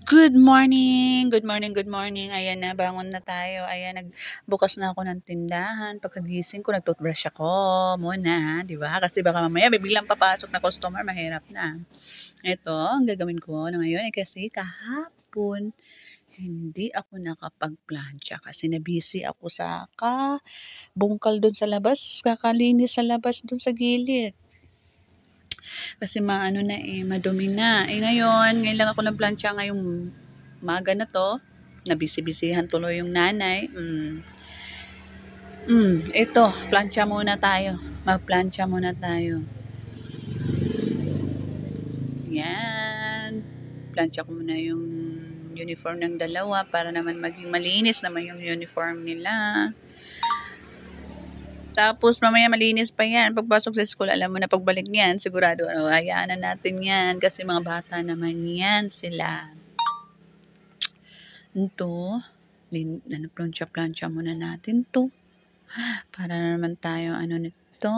Good morning, good morning, good morning. Ayan na, bangon na tayo. Ayan, nagbukas na ako ng tindahan. Pagkagising ko, nag-toothbrush ako muna, di ba? Kasi baka mamaya may biglang papasok na customer, mahirap na. Ito, ang gagawin ko na ngayon ay kasi kahapon, hindi ako nakapag-plancha kasi na-busy ako sa bungkal doon sa labas, kakalinis sa labas doon sa gilid. Kasi maano na madumi na. Ngayon lang ako nagplantsa ngayong umaga na 'to. Nabisi-bisihan tuloy yung nanay. Ito, plantsa muna tayo. Magplantsa muna tayo. Yan. Plantsa ko muna yung uniform ng dalawa para naman maging malinis naman yung uniform nila. Tapos mamaya malinis pa yan. Pagpasok sa school, alam mo na pagbalik niyan, sigurado, hayaan na natin yan. Kasi mga bata naman yan sila. Ito, plancha muna natin to. Para naman tayo, nito.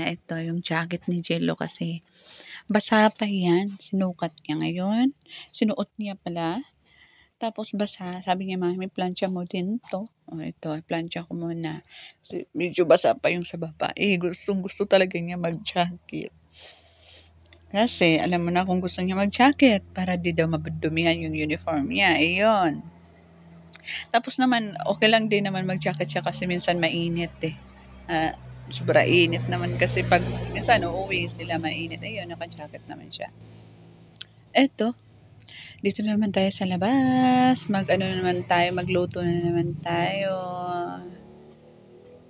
Ito, yung jacket ni Jello kasi. Basa pa yan. Sinukat niya ngayon. Sinuot niya pala. Tapos basa, sabi niya, "Mami, plancha mo din 'to." Ito, plancha ko muna. Kasi medyo basa pa yung sa baba. Gustong-gusto talaga niya mag-jacket. Kasi alam mo na kung gusto niya mag-jacket para di daw madumihan yung uniform niya. Iyon. Tapos naman, okay lang din naman mag-jacket siya kasi minsan mainit eh. Sobra init naman kasi pag minsan uuwi sila mainit. Ayun, naka-jacket naman siya. Eto, dito na naman tayo sa labas. Magluto na naman tayo.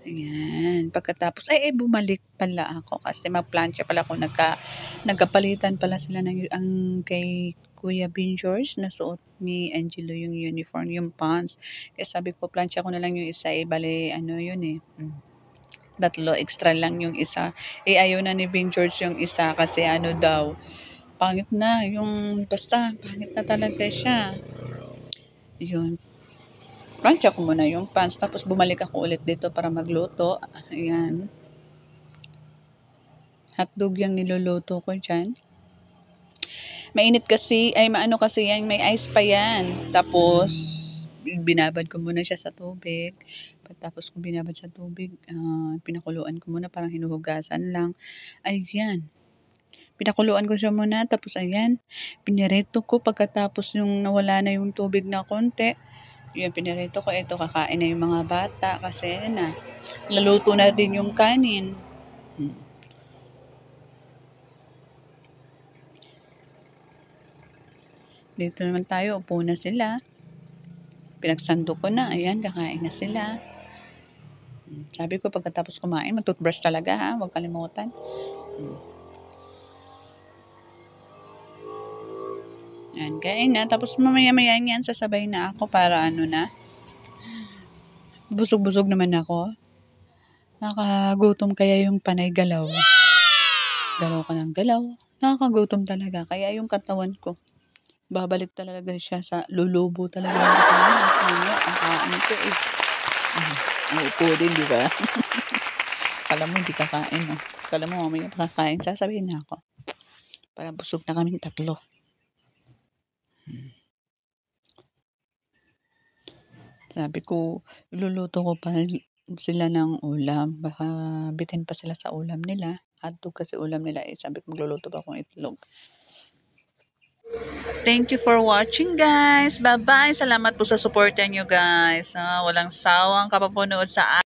Ayan. Pagkatapos, bumalik pala ako kasi magplancha pala ako. Nagkapalitan pala sila ang kay Kuya Bin George na suot ni Angelo yung uniform, yung pants. Kaya sabi ko, plancha ko na lang yung isa. Bale, yun eh. Tatlo, extra lang yung isa. Ayaw na ni Bin George yung isa kasi daw, pangit na. Basta, pangit na talaga siya. Yun. Plancha ko muna yung pants. Tapos bumalik ako ulit dito para magluto. Ayan. Hotdog yung niluluto ko dyan. Mainit kasi, maano kasi yan, may ice pa yan. Tapos, binabad ko muna siya sa tubig. Tapos kung binabad sa tubig, pinakuluan ko muna, parang hinuhugasan lang. Ayan. Pinakuluan ko siya muna, tapos ayan, pinireto ko pagkatapos yung nawala na yung tubig na konti. Yun, pinireto ko. Ito, kakain na yung mga bata kasi naluto na din yung kanin. Dito naman tayo, upo na sila. Pinagsando ko na, ayan, kakain na sila. Sabi ko, pagkatapos kumain, mag-toothbrush talaga ha, huwag kalimutan. Ayan, kain na. Tapos mamaya-maya yan, sasabay na ako para na. Busog-busog naman ako. Nakakagutom kaya yung panay galaw. Galaw ka ng galaw. Nakakagutom talaga. Kaya yung katawan ko, babalik talaga siya sa lulubo talaga. Upo din, di ba? Kala mo, hindi kakain. Kala mo, mamaya pakakain. Sasabihin na ako. Para busog na kaming tatlo. Sabi ko, iluluto ko pa sila ng ulam. Baka bitin pa sila sa ulam nila. Hotdog kasi ulam nila sabi ko, magluluto pa akong itlog. Thank you for watching, guys. Bye-bye. Salamat po sa suporta nyo, guys. Walang sawang kapapunood sa